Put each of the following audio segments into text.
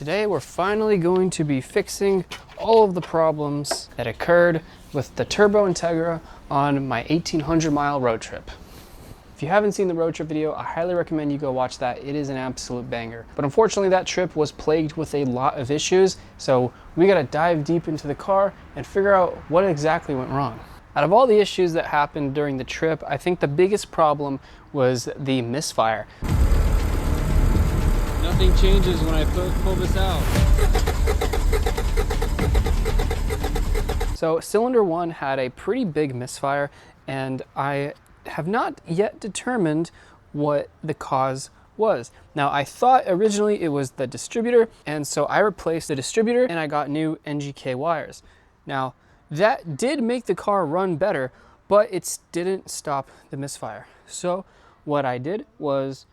Today we're finally going to be fixing all of the problems that occurred with the turbo Integra on my 1,800-mile road trip. If you haven't seen the road trip video, I highly recommend you go watch that. It is an absolute banger. But unfortunately that trip was plagued with a lot of issues, so we gotta dive deep into the car and figure out what exactly went wrong. Out of all the issues that happened during the trip, I think the biggest problem was the misfire. Nothing changes when I pull this out. So cylinder 1 had a pretty big misfire, and I have not yet determined what the cause was. Now I thought originally it was the distributor, and so I replaced the distributor and I got new NGK wires. Now that did make the car run better, but it didn't stop the misfire. So what I did was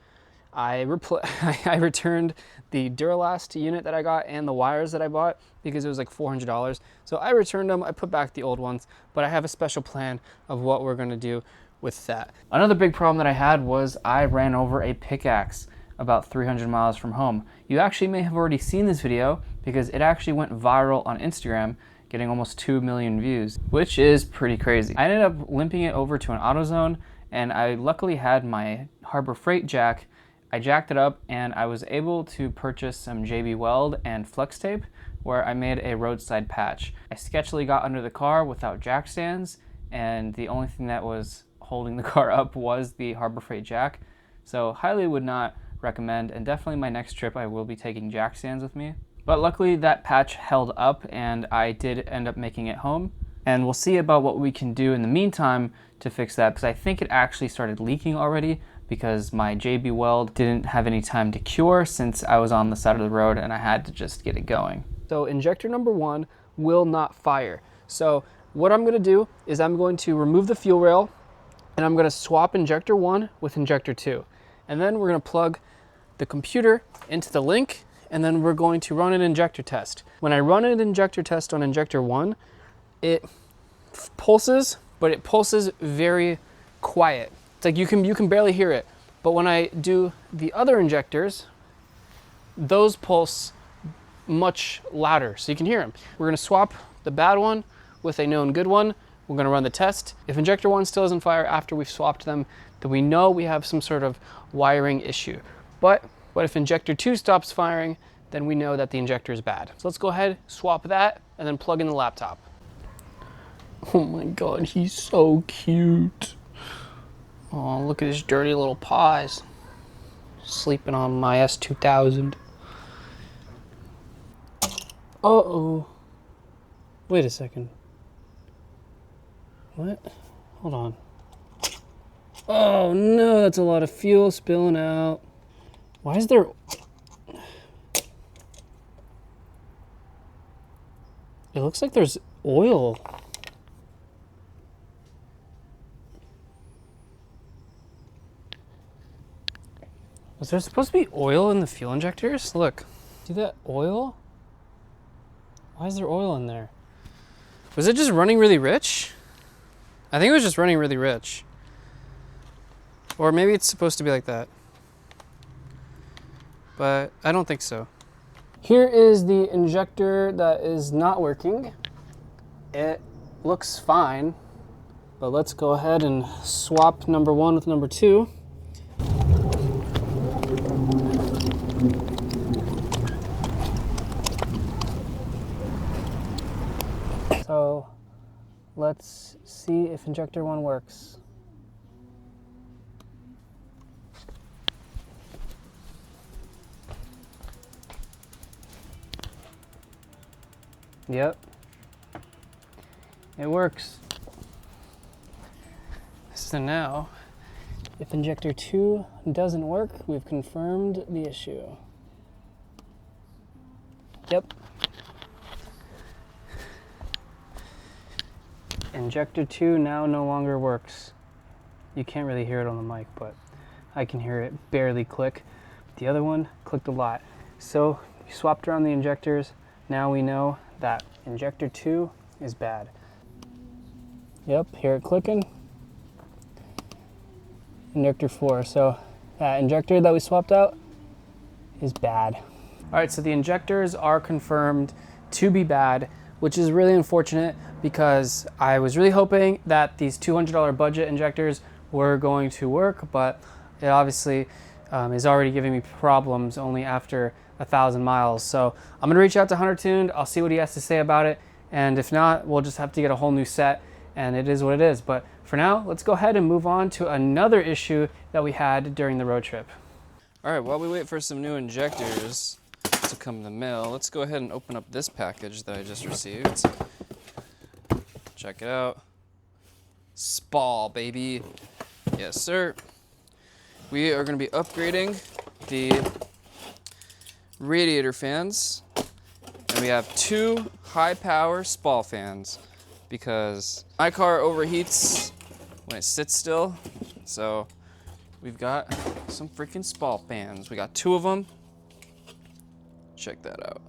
I returned the Duralast unit that I got and the wires that I bought because it was like $400. So I returned them, I put back the old ones, but I have a special plan of what we're gonna do with that. Another big problem that I had was I ran over a pickaxe about 300 miles from home. You actually may have already seen this video because it actually went viral on Instagram, getting almost 2 million views, which is pretty crazy. I ended up limping it over to an AutoZone, and I luckily had my Harbor Freight jack. I jacked it up and I was able to purchase some JB Weld and flex tape where I made a roadside patch. I sketchily got under the car without jack stands, and the only thing that was holding the car up was the Harbor Freight jack. So highly would not recommend, and definitely my next trip I will be taking jack stands with me. But luckily that patch held up and I did end up making it home. And we'll see about what we can do in the meantime to fix that, because I think it actually started leaking already because my JB Weld didn't have any time to cure since I was on the side of the road and I had to just get it going. So injector number 1 will not fire. So what I'm gonna do is I'm going to remove the fuel rail and I'm gonna swap injector 1 with injector 2. And then we're gonna plug the computer into the link, and then we're going to run an injector test. When I run an injector test on injector 1, it pulses, but it pulses very quiet. It's like you can barely hear it. But when I do the other injectors, those pulse much louder, so you can hear them. We're gonna swap the bad one with a known good one. We're gonna run the test. If injector 1 still doesn't fire after we've swapped them, then we know we have some sort of wiring issue. But if injector 2 stops firing, then we know that the injector is bad. So let's go ahead, swap that, and then plug in the laptop. Oh my God, he's so cute. Oh, look at his dirty little paws. Sleeping on my S2000. Uh-oh. Wait a second. What? Hold on. Oh no, that's a lot of fuel spilling out. Why is there... It looks like there's oil. Was there supposed to be oil in the fuel injectors? Look, see that oil? Why is there oil in there? Was it just running really rich? I think it was just running really rich. Or maybe it's supposed to be like that. But I don't think so. Here is the injector that is not working. It looks fine, but let's go ahead and swap number 1 with number 2. So let's see if injector 1 works. Yep, it works. So now, if injector 2 doesn't work, we've confirmed the issue. Yep. Injector 2 now no longer works. You can't really hear it on the mic, but I can hear it barely click. The other one clicked a lot. So we swapped around the injectors. Now we know that injector 2 is bad. Yep, hear it clicking. Injector 4. So that injector that we swapped out is bad. All right, so the injectors are confirmed to be bad, which is really unfortunate because I was really hoping that these $200 budget injectors were going to work, but it obviously is already giving me problems only after 1,000 miles. So I'm gonna reach out to Hunter Tuned. I'll see what he has to say about it. And if not, we'll just have to get a whole new set, and it is what it is. But for now, let's go ahead and move on to another issue that we had during the road trip. All right, while we wait for some new injectors to come in the mail, let's go ahead and open up this package that I just received. Check it out. SPAL, baby. Yes, sir. We are going to be upgrading the radiator fans, and we have 2 high-power SPAL fans because my car overheats when it sits still. So we've got some freaking SPAL fans. We got 2 of them. Check that out.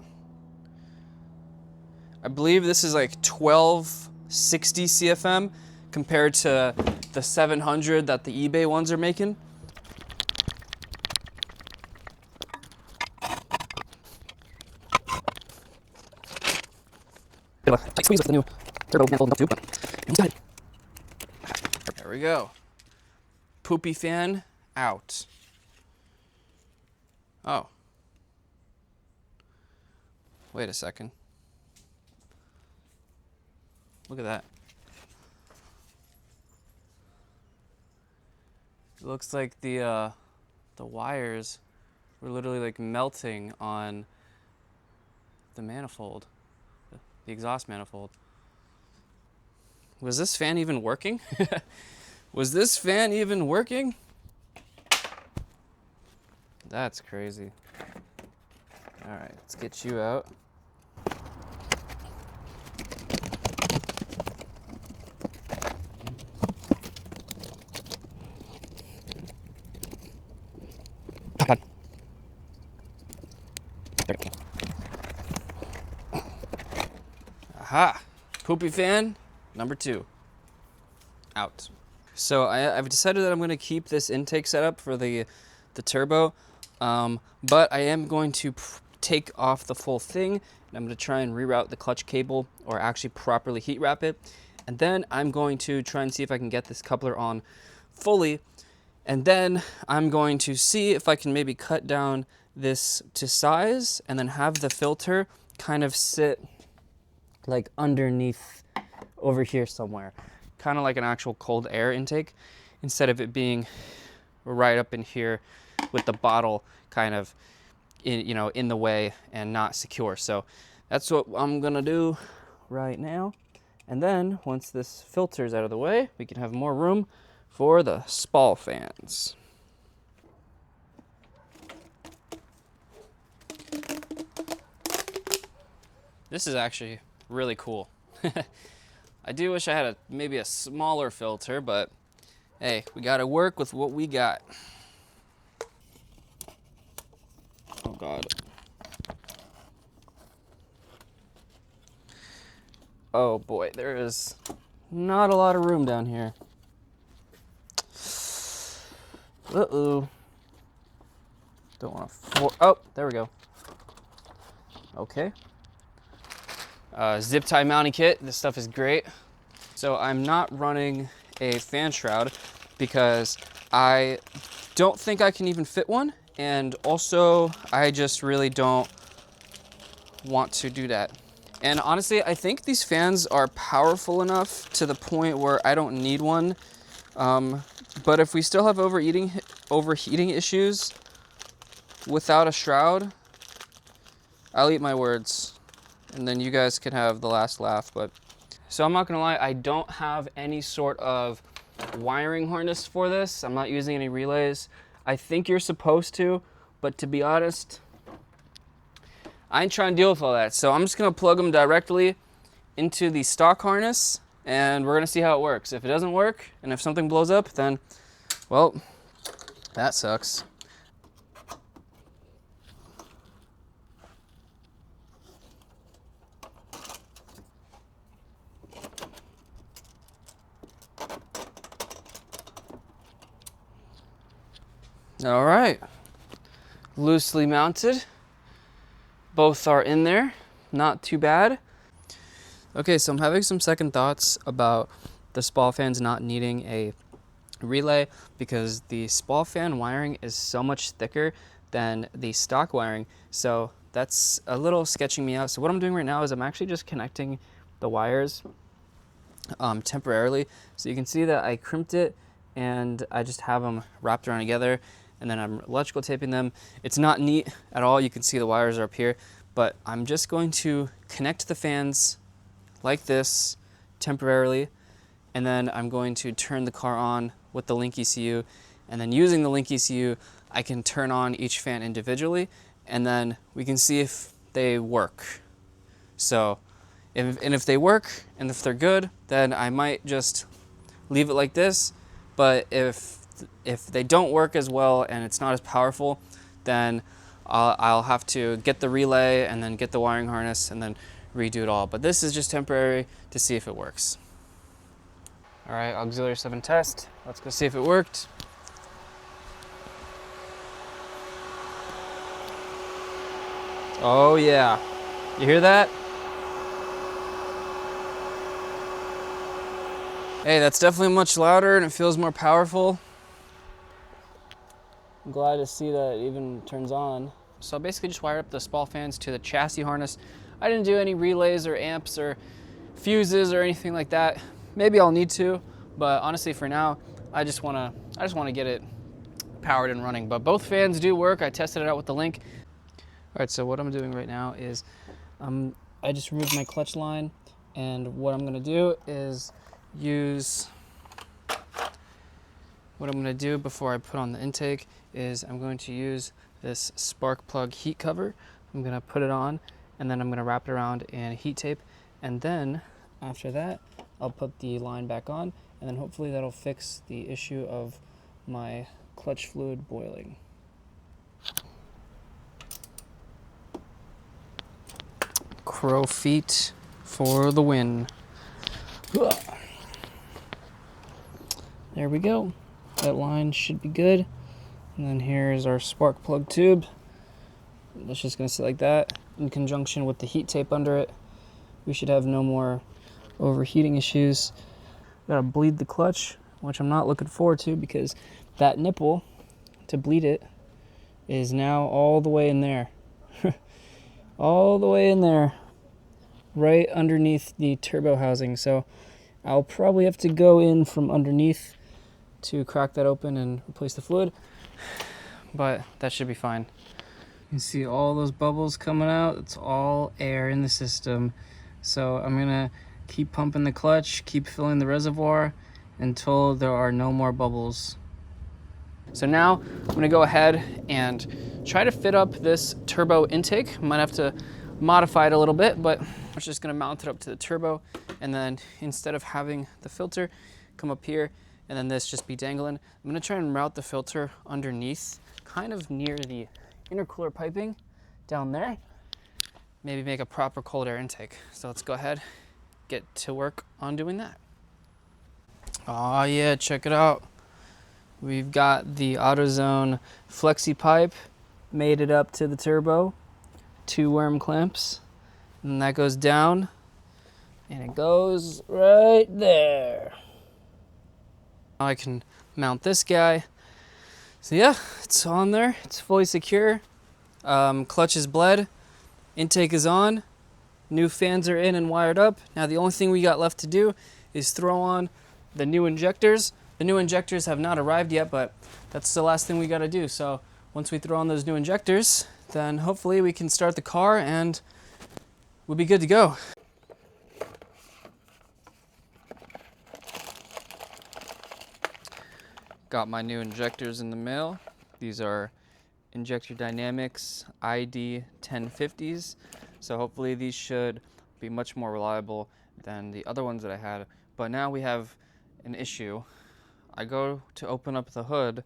I believe this is like 1260 CFM compared to the 700 that the eBay ones are making. Tight squeeze with the new turbo manifold tube, but inside. There we go. Poopy fan out. Oh. Wait a second. Look at that. It looks like the wires were literally like melting on the manifold, the exhaust manifold. Was this fan even working? Was this fan even working? That's crazy. All right, let's get you out. Aha! Poopy fan number 2. Out. So I've decided that I'm going to keep this intake setup for the turbo, but I am going to take off the full thing, and I'm going to try and reroute the clutch cable, or actually properly heat wrap it, and then I'm going to try and see if I can get this coupler on fully, and then I'm going to see if I can maybe cut down this to size and then have the filter kind of sit like underneath over here somewhere, kind of like an actual cold air intake, instead of it being right up in here with the bottle kind of in the way and not secure. So that's what I'm gonna do right now, and then once this filter's out of the way, we can have more room for the SPAL fans. This is actually really cool. I do wish I had maybe a smaller filter, but hey, we gotta work with what we got. Oh God. Oh boy, there is not a lot of room down here. Uh-oh. Don't want to oh, there we go. Okay. Zip tie mounting kit. This stuff is great. So I'm not running a fan shroud because I don't think I can even fit one, and also I just really don't want to do that. And honestly, I think these fans are powerful enough to the point where I don't need one. But if we still have overheating issues without a shroud, I'll eat my words, and then you guys can have the last laugh. But so I'm not gonna lie, I don't have any sort of wiring harness for this. I'm not using any relays. I think you're supposed to, but to be honest, I ain't trying to deal with all that. So I'm just gonna plug them directly into the stock harness, and we're gonna see how it works. If it doesn't work, and if something blows up, then, well, that sucks. All right, loosely mounted. both are in there, not too bad. Okay, so I'm having some second thoughts about the SPAL fans not needing a relay because the SPAL fan wiring is so much thicker than the stock wiring. So that's a little sketching me out. So what I'm doing right now is I'm actually just connecting the wires temporarily. So you can see that I crimped it and I just have them wrapped around together, and then I'm electrical taping them. It's not neat at all. You can see the wires are up here, but I'm just going to connect the fans like this temporarily, and then I'm going to turn the car on with the link ECU, and then using the link ECU I can turn on each fan individually, and then we can see if they work. So if they work and if they're good, then I might just leave it like this. But if they don't work as well and it's not as powerful, then I'll have to get the relay and then get the wiring harness and then redo it all. But this is just temporary to see if it works. All right, auxiliary 7 test. Let's go see if it worked. Oh yeah, you hear that? Hey, that's definitely much louder and it feels more powerful. I'm glad to see that it even turns on. So I basically just wired up the SPAL fans to the chassis harness. I didn't do any relays or amps or fuses or anything like that. Maybe I'll need to, but honestly for now, I just wanna get it powered and running. But both fans do work. I tested it out with the link. All right, so what I'm doing right now is I just removed my clutch line, and what I'm gonna do is what I'm gonna do before I put on the intake is I'm going to use this spark plug heat cover. I'm gonna put it on, and then I'm gonna wrap it around in heat tape, and then after that, I'll put the line back on, and then hopefully that'll fix the issue of my clutch fluid boiling. Crow feet for the win. There we go. That line should be good. And then here's our spark plug tube. That's just gonna sit like that in conjunction with the heat tape under it. We should have no more overheating issues. Gotta bleed the clutch, which I'm not looking forward to because that nipple to bleed it is now all the way in there. All the way in there, right underneath the turbo housing. So I'll probably have to go in from underneath to crack that open and replace the fluid, but that should be fine. You can see all those bubbles coming out. It's all air in the system. So I'm gonna keep pumping the clutch, keep filling the reservoir until there are no more bubbles. So now I'm gonna go ahead and try to fit up this turbo intake. Might have to modify it a little bit, but I'm just gonna mount it up to the turbo, and then instead of having the filter come up here and then this just be dangling, I'm gonna try and route the filter underneath, kind of near the intercooler piping down there. Maybe make a proper cold air intake. So let's go ahead, get to work on doing that. Oh yeah, check it out. We've got the AutoZone flexi pipe, made it up to the turbo, 2 worm clamps, and that goes down, and it goes right there. Now I can mount this guy. So yeah, it's on there, it's fully secure. Clutch is bled, intake is on, new fans are in and wired up. Now the only thing we got left to do is throw on the new injectors. The new injectors have not arrived yet, but that's the last thing we got to do. So once we throw on those new injectors, then hopefully we can start the car and we'll be good to go. Got my new injectors in the mail. These are Injector Dynamics ID 1050s. So hopefully these should be much more reliable than the other ones that I had. But now we have an issue. I go to open up the hood,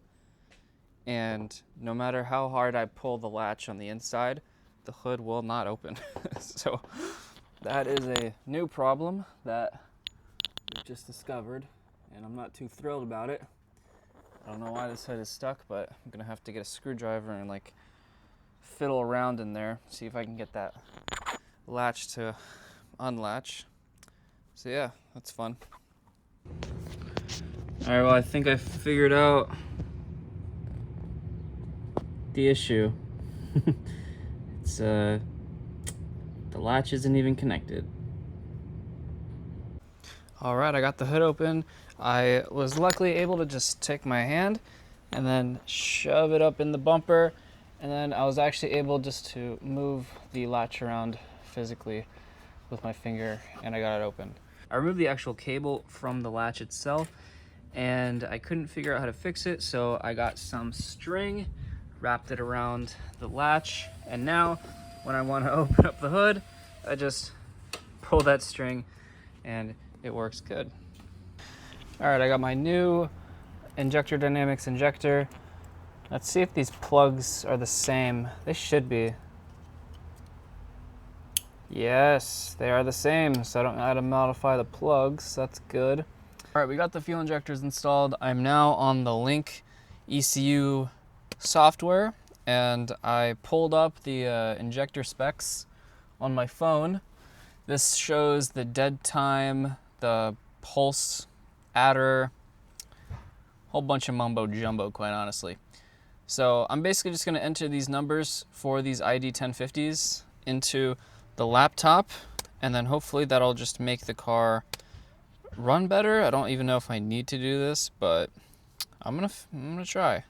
and no matter how hard I pull the latch on the inside, the hood will not open. So that is a new problem that I just discovered, and I'm not too thrilled about it. I don't know why this hood is stuck, but I'm gonna have to get a screwdriver and like fiddle around in there, see if I can get that latch to unlatch. So yeah, that's fun. All right, well, I think I figured out the issue. It's the latch isn't even connected. All right, I got the hood open. I was luckily able to just take my hand and then shove it up in the bumper, and then I was actually able just to move the latch around physically with my finger, and I got it open. I removed the actual cable from the latch itself, and I couldn't figure out how to fix it, so I got some string, wrapped it around the latch, and now when I want to open up the hood, I just pull that string and it works good. All right, I got my new Injector Dynamics injector. Let's see if these plugs are the same. They should be. Yes, they are the same, so I don't know how to modify the plugs. That's good. All right, we got the fuel injectors installed. I'm now on the Link ECU software, and I pulled up the injector specs on my phone. This shows the dead time, the pulse adder, whole bunch of mumbo jumbo, quite honestly. So I'm basically just going to enter these numbers for these ID 1050s into the laptop, and then hopefully that'll just make the car run better. I don't even know if I need to do this, but I'm gonna try.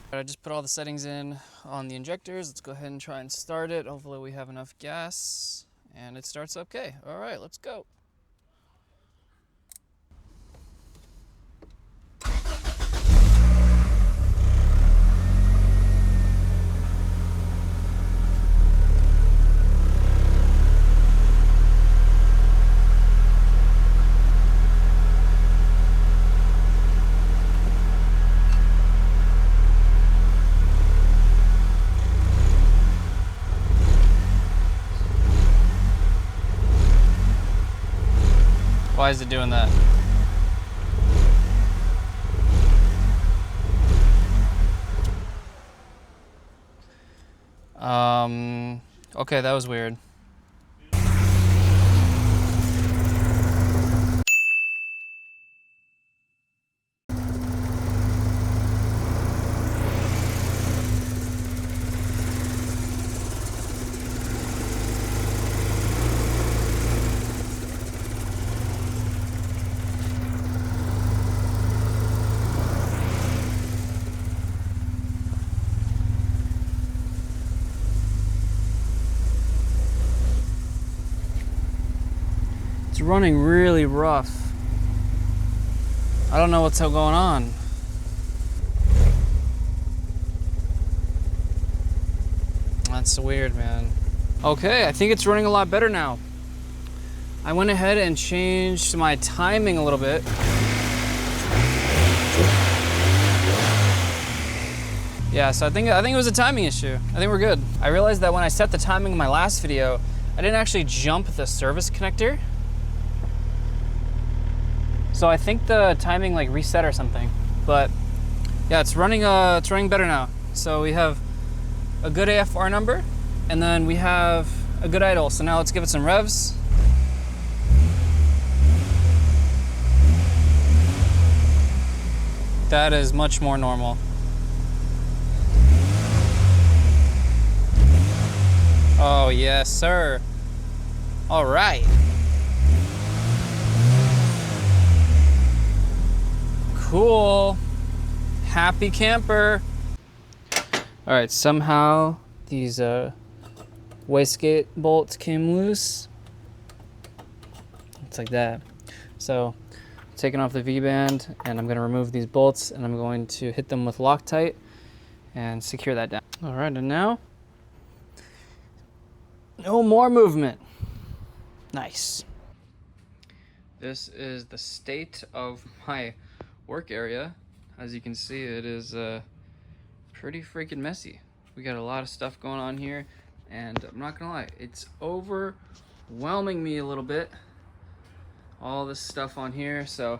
I just put all the settings in on the injectors. Let's go ahead and try and start it. Hopefully we have enough gas and it starts okay. All right, let's go. Why is it doing that? Okay, that was weird. It's running really rough. I don't know what's going on. That's weird, man. Okay, I think it's running a lot better now. I went ahead and changed my timing a little bit. Yeah, so I think it was a timing issue. I think we're good. I realized that when I set the timing in my last video, I didn't actually jump the service connector. So I think the timing like reset or something. But yeah, it's running better now. So we have a good AFR number, and then we have a good idle. So now let's give it some revs. That is much more normal. Oh, yes, sir. All right. Cool. Happy camper. All right, somehow these wastegate bolts came loose. It's like that. So taking off the V-band, and I'm gonna remove these bolts, and I'm going to hit them with Loctite and secure that down. All right, and now, no more movement. Nice. This is the state of my work area. As you can see, it is pretty freaking messy. We got a lot of stuff going on here, and I'm not gonna lie, it's overwhelming me a little bit. All this stuff on here. So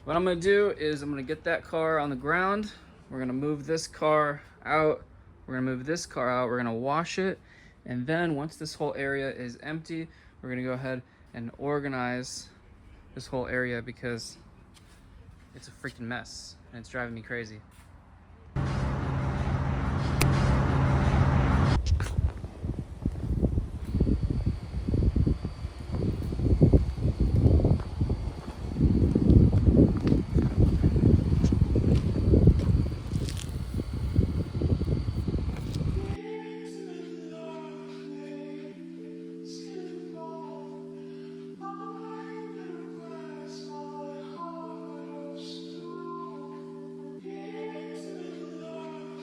what I'm gonna do is I'm gonna get that car on the ground. We're gonna move this car out. We're gonna move this car out. We're gonna wash it. And then once this whole area is empty, we're gonna go ahead and organize this whole area because it's a freaking mess and it's driving me crazy.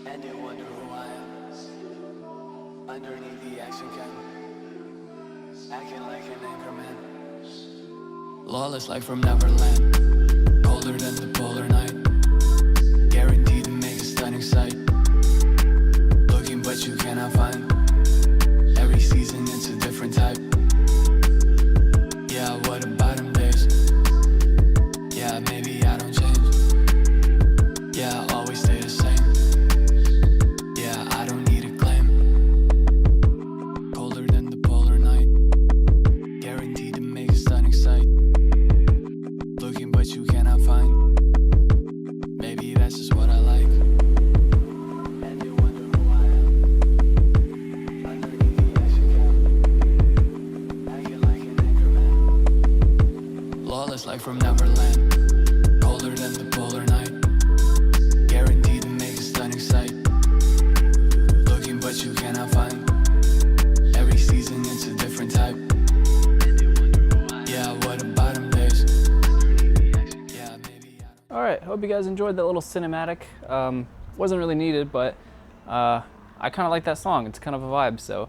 And they wonder who I am. Underneath the action cam, acting like an anchorman. Lawless like from Neverland, colder than the polar night. Guaranteed to make a stunning sight. Looking but you cannot find. Every season it's a different type. Yeah, what about them days? Yeah, maybe I don't change. Yeah, I always stay the same. Yeah, I don't need a claim. Colder than the polar night. Guaranteed to make a stunning sight. Looking but you cannot find. Maybe that's just what I like. And you wonder who I am. Underneath the action cam, acting like an anchorman. Lawless like from Neverland. Colder than the polar night. Guaranteed to make a stunning sight. Looking but you cannot find. Every season it's a different type. Yeah, what about them days? Yeah, maybe I don't. All right, hope you guys enjoyed that little cinematic. Wasn't really needed, but I kind of like that song. It's kind of a vibe, so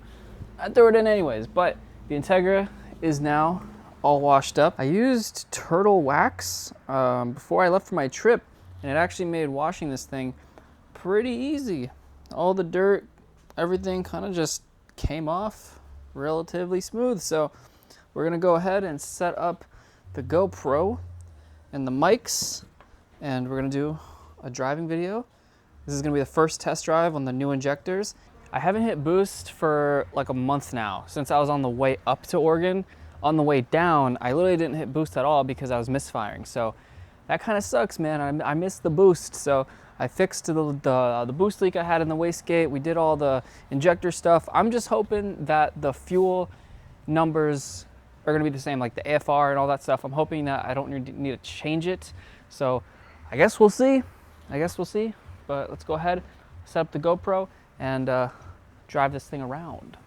I threw it in anyways. But the Integra is now all washed up. I used turtle wax before I left for my trip, and it actually made washing this thing pretty easy. All the dirt, everything kind of just came off relatively smooth. So we're gonna go ahead and set up the GoPro and the mics, and we're gonna do a driving video. This is gonna be the first test drive on the new injectors. I haven't hit boost for like a month now, since I was on the way up to Oregon. On the way down, I literally didn't hit boost at all because I was misfiring. So that kind of sucks, man. I missed the boost. So I fixed the boost leak I had in the wastegate. We did all the injector stuff. I'm just hoping that the fuel numbers are gonna be the same, like the AFR and all that stuff. I'm hoping that I don't need to change it. So I guess we'll see. But let's go ahead, set up the GoPro, and drive this thing around.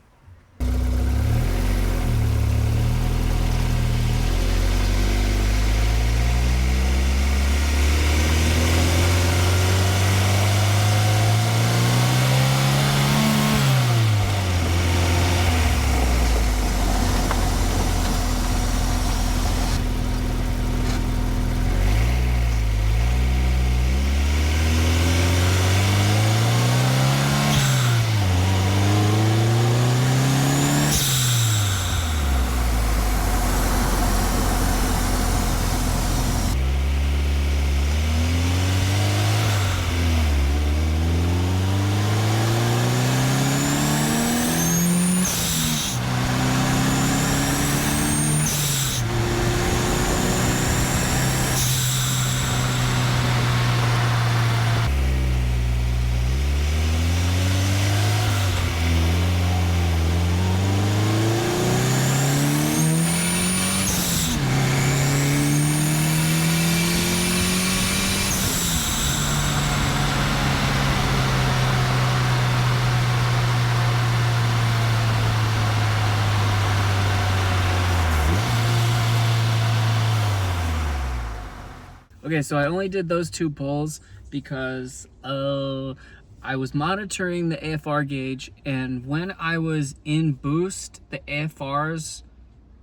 Okay, so I only did those 2 pulls because I was monitoring the AFR gauge, and when I was in boost, the AFRs,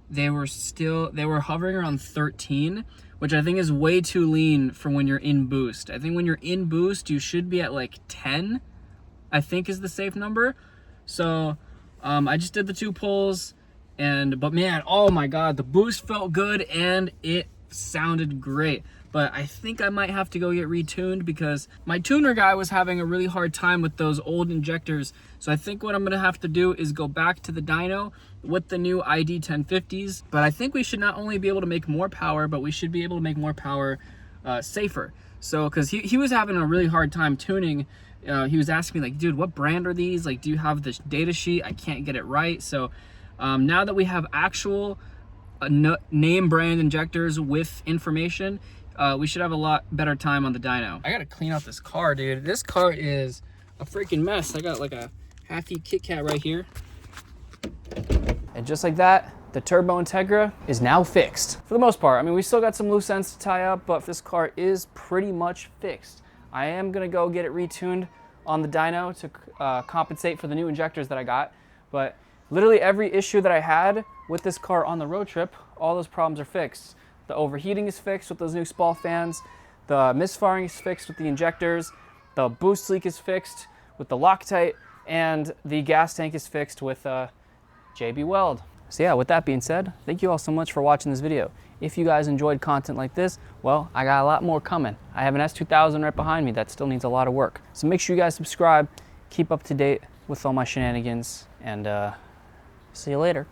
they were hovering around 13, which I think is way too lean for when you're in boost. I think when you're in boost, you should be at like 10 I think is the safe number. So I just did the 2 pulls, but man, oh my God, the boost felt good and it sounded great. But I think I might have to go get retuned because my tuner guy was having a really hard time with those old injectors. So I think what I'm gonna have to do is go back to the dyno with the new ID 1050s. But I think we should not only be able to make more power, but we should be able to make more power safer. So, cause he was having a really hard time tuning. He was asking me like, dude, what brand are these? Like, do you have this data sheet? I can't get it right. So now that we have actual name brand injectors with information, we should have a lot better time on the dyno. I gotta clean out this car, dude. This car is a freaking mess. I got like a half-eat Kit Kat right here. And just like that, the turbo Integra is now fixed. For the most part, I mean, we still got some loose ends to tie up, but this car is pretty much fixed. I am gonna go get it retuned on the dyno to compensate for the new injectors that I got, but literally every issue that I had with this car on the road trip, all those problems are fixed. The overheating is fixed with those new SPAL fans, the misfiring is fixed with the injectors, the boost leak is fixed with the Loctite, and the gas tank is fixed with JB Weld. So yeah, with that being said, thank you all so much for watching this video. If you guys enjoyed content like this, well, I got a lot more coming. I have an S2000 right behind me that still needs a lot of work. So make sure you guys subscribe, keep up to date with all my shenanigans, and see you later.